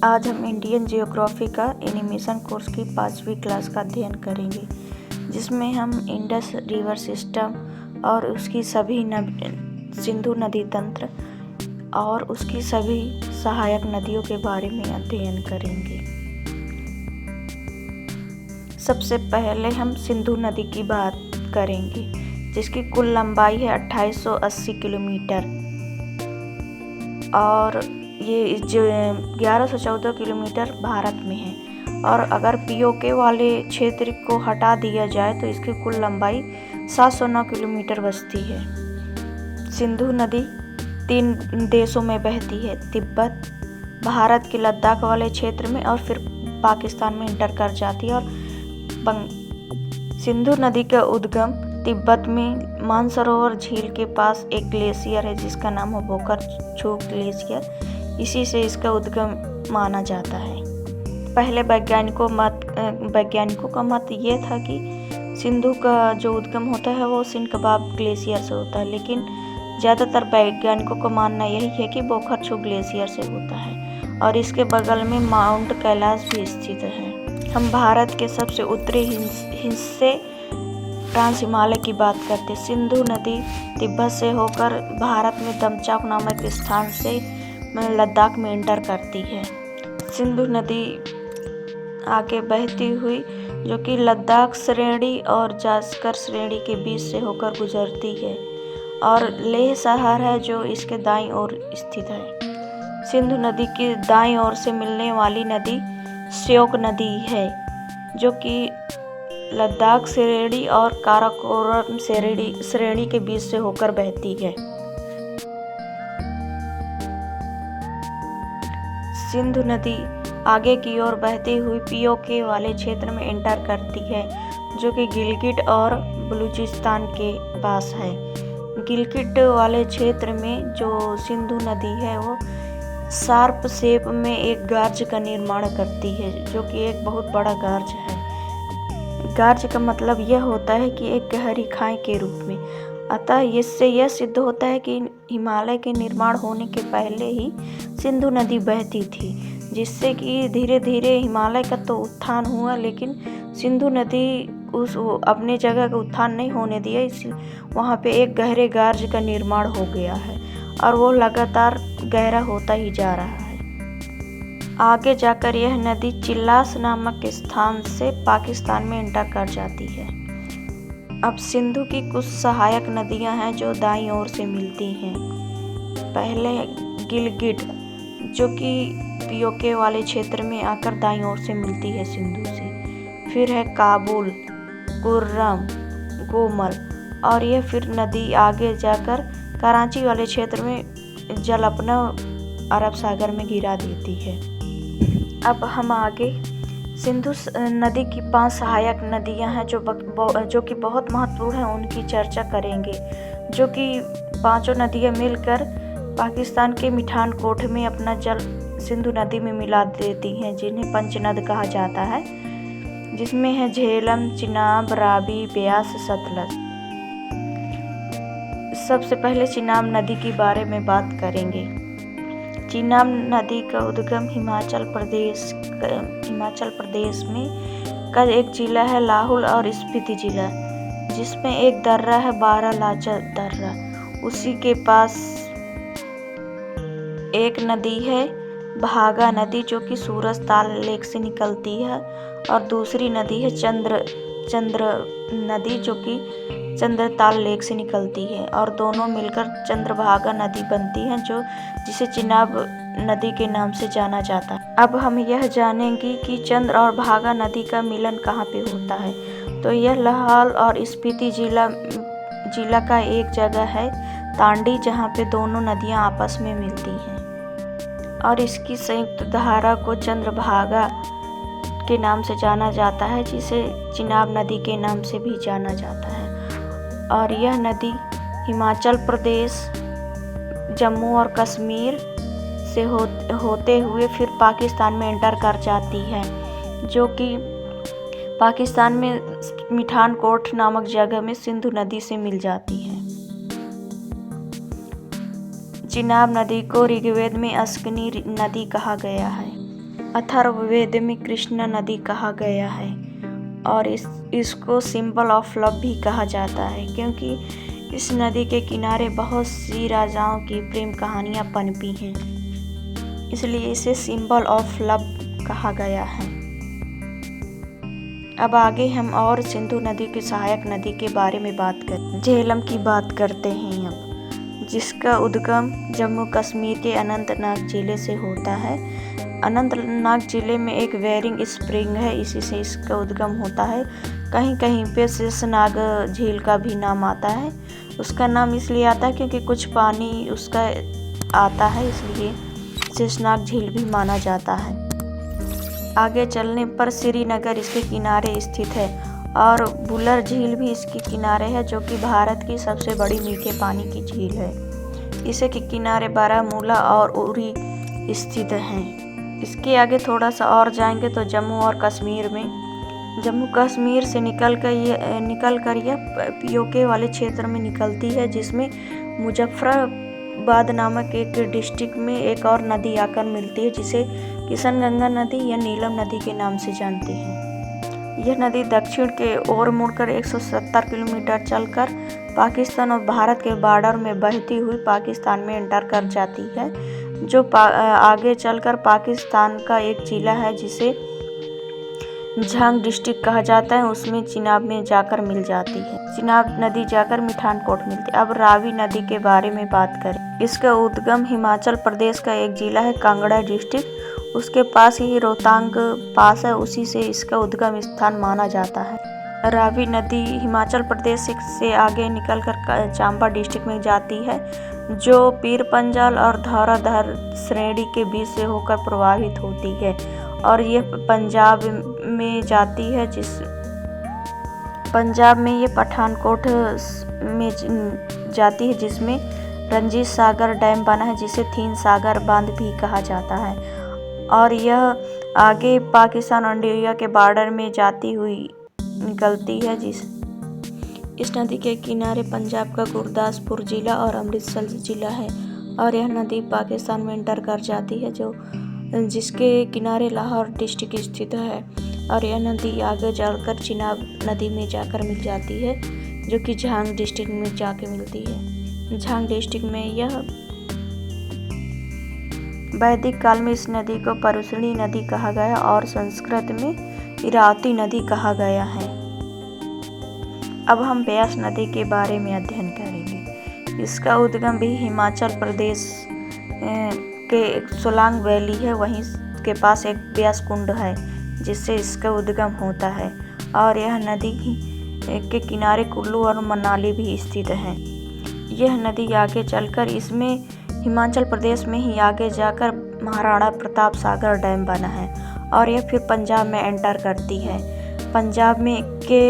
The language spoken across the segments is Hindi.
आज हम इंडियन जियोग्राफी का एनिमेशन कोर्स की 5वीं क्लास का अध्ययन करेंगे, जिसमें हम इंडस रिवर सिस्टम और उसकी सभी सिंधु नदी तंत्र और उसकी सभी सहायक नदियों के बारे में अध्ययन करेंगे। सबसे पहले हम सिंधु नदी की बात करेंगे, जिसकी कुल लंबाई है 2880 किलोमीटर और ये जो 1114 किलोमीटर भारत में है। और अगर पीओके वाले क्षेत्र को हटा दिया जाए तो इसकी कुल लंबाई 709 किलोमीटर बचती है। सिंधु नदी 3 देशों में बहती है, तिब्बत, भारत के लद्दाख वाले क्षेत्र में और फिर पाकिस्तान में इंटर कर जाती है। और सिंधु नदी का उद्गम तिब्बत में मानसरोवर झील के पास एक ग्लेशियर है जिसका नाम है बोकर-छू ग्लेशियर। इसी से इसका उद्गम माना जाता है। पहले वैज्ञानिकों का मत ये था कि सिंधु का जो उद्गम होता है वो सिनकबाब ग्लेशियर से होता है, लेकिन ज़्यादातर वैज्ञानिकों का मानना यही है कि बोकर-छू ग्लेशियर से होता है और इसके बगल में माउंट कैलाश भी स्थित है। हम भारत के सबसे उत्तरी हिस्से ट्रांस हिमालय की बात करते। सिंधु नदी तिब्बत से होकर भारत में दमचाक नामक स्थान से लद्दाख में इंटर करती है। सिंधु नदी आगे बहती हुई जो कि लद्दाख श्रेणी और जास्कर श्रेणी के बीच से होकर गुजरती है और लेह शहर है जो इसके दाईं ओर स्थित है। सिंधु नदी की दाईं ओर से मिलने वाली नदी श्योक नदी है जो कि लद्दाख श्रेणी और काराकोरम श्रेणी के बीच से होकर बहती है। सिंधु नदी आगे की ओर बहती हुई पीओके वाले क्षेत्र में इंटर करती है जो कि गिलगिट और बलूचिस्तान के पास है। गिलगिट वाले क्षेत्र में जो सिंधु नदी है वो शार्प शेप में एक गार्ज का निर्माण करती है जो कि एक बहुत बड़ा गार्ज है। गार्ज का मतलब यह होता है कि एक गहरी खाई के रूप में। अतः इससे यह सिद्ध होता है कि हिमालय के निर्माण होने के पहले ही सिंधु नदी बहती थी, जिससे कि धीरे धीरे हिमालय का तो उत्थान हुआ, लेकिन सिंधु नदी उस अपने जगह का उत्थान नहीं होने दिया। इसलिए वहाँ पे एक गहरे गार्ज का निर्माण हो गया है और वो लगातार गहरा होता ही जा रहा है। आगे जाकर यह नदी चिल्लास नामक स्थान से पाकिस्तान में इंटर कर जाती है। अब सिंधु की कुछ सहायक नदियां हैं जो दाईं ओर से मिलती हैं। पहले गिलगिट जो कि पीओके वाले क्षेत्र में आकर दाईं ओर से मिलती है सिंधु से। फिर है काबुल, कुर्रम, गोमल और यह फिर नदी आगे जाकर कराची वाले क्षेत्र में जल अपना अरब सागर में गिरा देती है। अब हम आगे सिंधु नदी की 5 सहायक नदियां हैं जो कि बहुत महत्वपूर्ण हैं, उनकी चर्चा करेंगे। जो कि 5 नदियां मिलकर पाकिस्तान के मिठानकोट में अपना जल सिंधु नदी में मिला देती हैं, जिन्हें पंचनद कहा जाता है, जिसमें है झेलम, चिनाब, रावी, ब्यास, सतलज। सबसे पहले चिनाब नदी के बारे में बात करेंगे। चिनाब नदी का उद्गम हिमाचल प्रदेश में का एक जिला है लाहौल और स्पीति जिला, जिसमें एक दर्रा है बारालाचा दर्रा। उसी के पास एक नदी है भागा नदी जो कि सूरजताल लेक से निकलती है और दूसरी नदी है चंद्र नदी जो कि चंद्रताल लेक से निकलती है और दोनों मिलकर चंद्रभागा नदी बनती है जिसे चिनाब नदी के नाम से जाना जाता है। अब हम यह जानेंगे कि चंद्र और भागा नदी का मिलन कहाँ पे होता है। तो यह लाहौल और स्पीति जिला का एक जगह है तांडी, जहाँ पे दोनों नदियाँ आपस में मिलती हैं और इसकी संयुक्त धारा को चंद्रभागा के नाम से जाना जाता है, जिसे चिनाब नदी के नाम से भी जाना जाता है। और यह नदी हिमाचल प्रदेश, जम्मू और कश्मीर से होते हुए फिर पाकिस्तान में एंटर कर जाती है, जो कि पाकिस्तान में मिठानकोट नामक जगह में सिंधु नदी से मिल जाती है। चिनाब नदी को ऋग्वेद में अस्कनी नदी कहा गया है। अथर्ववेद में कृष्णा नदी कहा गया है और इसको सिंबल ऑफ लव भी कहा जाता है, क्योंकि इस नदी के किनारे बहुत सी राजाओं की प्रेम कहानियां पनपी हैं, इसलिए इसे सिंबल ऑफ लव कहा गया है। अब आगे हम और सिंधु नदी की सहायक नदी के बारे में बात करें। झेलम की बात करते हैं अब, जिसका उद्गम जम्मू कश्मीर के अनंतनाग जिले से होता है। अनंतनाग जिले में एक वेरिंग स्प्रिंग है, इसी से इसका उद्गम होता है। कहीं कहीं पे शेषनाग झील का भी नाम आता है। उसका नाम इसलिए आता है क्योंकि कुछ पानी उसका आता है, इसलिए शेषनाग झील भी माना जाता है। आगे चलने पर श्रीनगर इसके किनारे स्थित है और बुलर झील भी इसके किनारे है, जो कि भारत की सबसे बड़ी मीठे पानी की झील है। इसे के किनारे बारामूला और उरी स्थित हैं। इसके आगे थोड़ा सा और जाएंगे तो जम्मू कश्मीर से निकल कर यह पीओके वाले क्षेत्र में निकलती है, जिसमें मुजफ्फराबाद नामक एक डिस्ट्रिक्ट में एक और नदी आकर मिलती है, जिसे किशनगंगा नदी या नीलम नदी के नाम से जानते हैं। यह नदी दक्षिण के ओर मुड़कर 170 किलोमीटर चलकर पाकिस्तान और भारत के बॉर्डर में बहती हुई पाकिस्तान में एंटर कर जाती है, जो आगे चलकर पाकिस्तान का एक जिला है जिसे झांग डिस्ट्रिक्ट कहा जाता है, उसमें चिनाब में जाकर मिल जाती है। चिनाब नदी जाकर मिठानकोट मिलती है। अब रावी नदी के बारे में बात करें। इसका उद्गम हिमाचल प्रदेश का एक जिला है कांगड़ा डिस्ट्रिक्ट, उसके पास ही रोहतांग पास है, उसी से इसका उद्गम स्थान माना जाता है। रावी नदी हिमाचल प्रदेश से आगे निकलकर चंबा डिस्ट्रिक्ट में जाती है, जो पीर पंजाल और धौराधर श्रेणी के बीच से होकर प्रवाहित होती है और यह पंजाब में जाती है, पंजाब में ये पठानकोट में जाती है, जिसमें रंजीत सागर डैम बना है, जिसे तीन सागर बांध भी कहा जाता है और यह आगे पाकिस्तान और इंडिया के बॉर्डर में जाती हुई निकलती है। इस नदी के किनारे पंजाब का गुरदासपुर जिला और अमृतसर जिला है और यह नदी पाकिस्तान में एंटर कर जाती है, जिसके किनारे लाहौर डिस्ट्रिक्ट स्थित है और यह नदी आगे चलकर चिनाब नदी में जाकर मिल जाती है, जो कि झांग डिस्ट्रिक्ट में जाके मिलती है। झांग डिस्ट्रिक्ट में यह वैदिक काल में इस नदी को परुशनी नदी कहा गया और संस्कृत में इरावती नदी कहा गया है। अब हम ब्यास नदी के बारे में अध्ययन करेंगे। इसका उद्गम भी हिमाचल प्रदेश के सोलांग वैली है, वहीं के पास एक ब्यास कुंड है जिससे इसका उद्गम होता है और यह नदी के किनारे कुल्लू और मनाली भी स्थित है। यह नदी आगे चलकर इसमें हिमाचल प्रदेश में ही आगे जाकर महाराणा प्रताप सागर डैम बना है और यह फिर पंजाब में एंटर करती है। पंजाब में के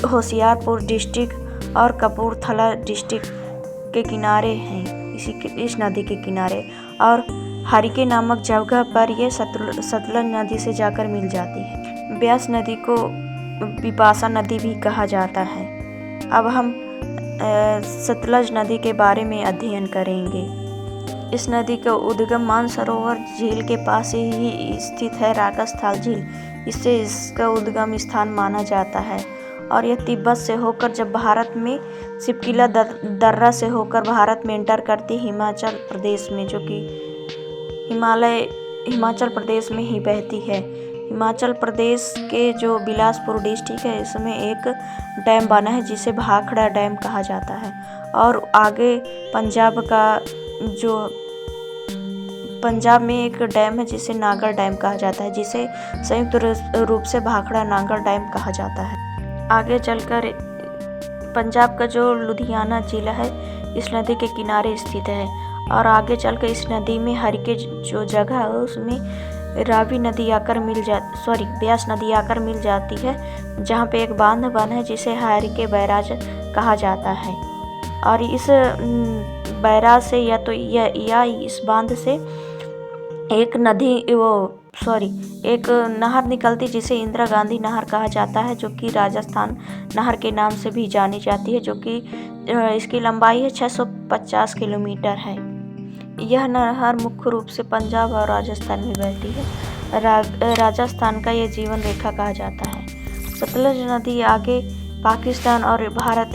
होशियारपुर डिस्ट्रिक्ट और कपूरथला डिस्ट्रिक्ट के किनारे हैं इस नदी के किनारे और हरिके नामक जगह पर यह सतलज नदी से जाकर मिल जाती है। ब्यास नदी को बिपाशा नदी भी कहा जाता है। अब हम सतलज नदी के बारे में अध्ययन करेंगे। इस नदी का उद्गम मानसरोवर झील के पास ही स्थित है, राकस्थल झील, इससे इसका उद्गम स्थान माना जाता है और यह तिब्बत से होकर जब भारत में सिपकिला दर्रा से होकर भारत में एंटर करती हिमाचल प्रदेश में, जो कि हिमाचल प्रदेश में ही बहती है। हिमाचल प्रदेश के जो बिलासपुर डिस्ट्रिक्ट है, इसमें एक डैम बना है जिसे भाखड़ा डैम कहा जाता है और आगे पंजाब में एक डैम है जिसे नागर डैम कहा जाता है, जिसे संयुक्त रूप से भाखड़ा नागर डैम कहा जाता है। आगे चलकर पंजाब का जो लुधियाना जिला है इस नदी के किनारे स्थित है और आगे चलकर इस नदी में हरिके जो जगह है उसमें रावी नदी आकर ब्यास नदी आकर मिल जाती है, जहाँ पे एक बांध बना है जिसे हरिके बैराज कहा जाता है और इस बैराज से या इस बांध से एक नहर निकलती जिसे इंदिरा गांधी नहर कहा जाता है, जो कि राजस्थान नहर के नाम से भी जानी जाती है, जो कि इसकी लंबाई है 650 किलोमीटर है। यह नहर मुख्य रूप से पंजाब और राजस्थान में बहती है राजस्थान का ये जीवन रेखा कहा जाता है। सतलज नदी आगे पाकिस्तान और भारत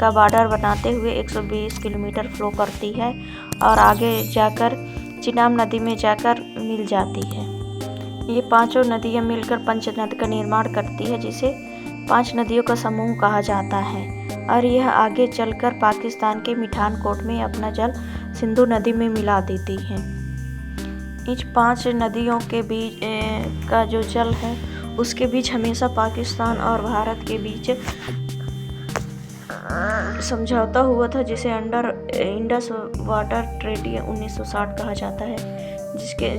का बॉर्डर बनाते हुए 120 किलोमीटर फ्लो करती है और आगे जाकर चिनाब नदी में जाकर मिल जाती है। ये पांचों नदियाँ मिलकर पंचनद का निर्माण करती है, जिसे 5 नदियों का समूह कहा जाता है और यह आगे चलकर पाकिस्तान के मिठानकोट में अपना जल सिंधु नदी में मिला देती है। इन 5 नदियों के बीच का जो जल है उसके बीच हमेशा पाकिस्तान और भारत के बीच समझौता हुआ था, जिसे इंडस वाटर ट्रीटी 1960 कहा जाता है,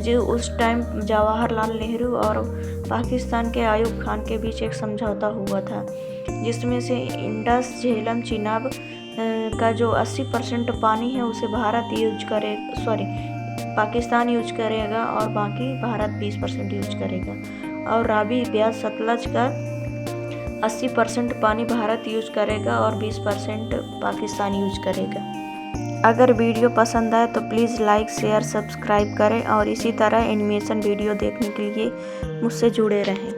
जो उस टाइम जवाहरलाल नेहरू और पाकिस्तान के आयूब खान के बीच एक समझौता हुआ था, जिसमें से इंडस झेलम चिनाब का जो 80% पानी है उसे पाकिस्तान यूज करेगा और बाकी भारत 20% यूज करेगा और रावी ब्यास सतलज का 80% पानी भारत यूज करेगा और 20% पाकिस्तान यूज करेगा। अगर वीडियो पसंद आए तो प्लीज़ लाइक शेयर सब्सक्राइब करें और इसी तरह एनिमेशन वीडियो देखने के लिए मुझसे जुड़े रहें।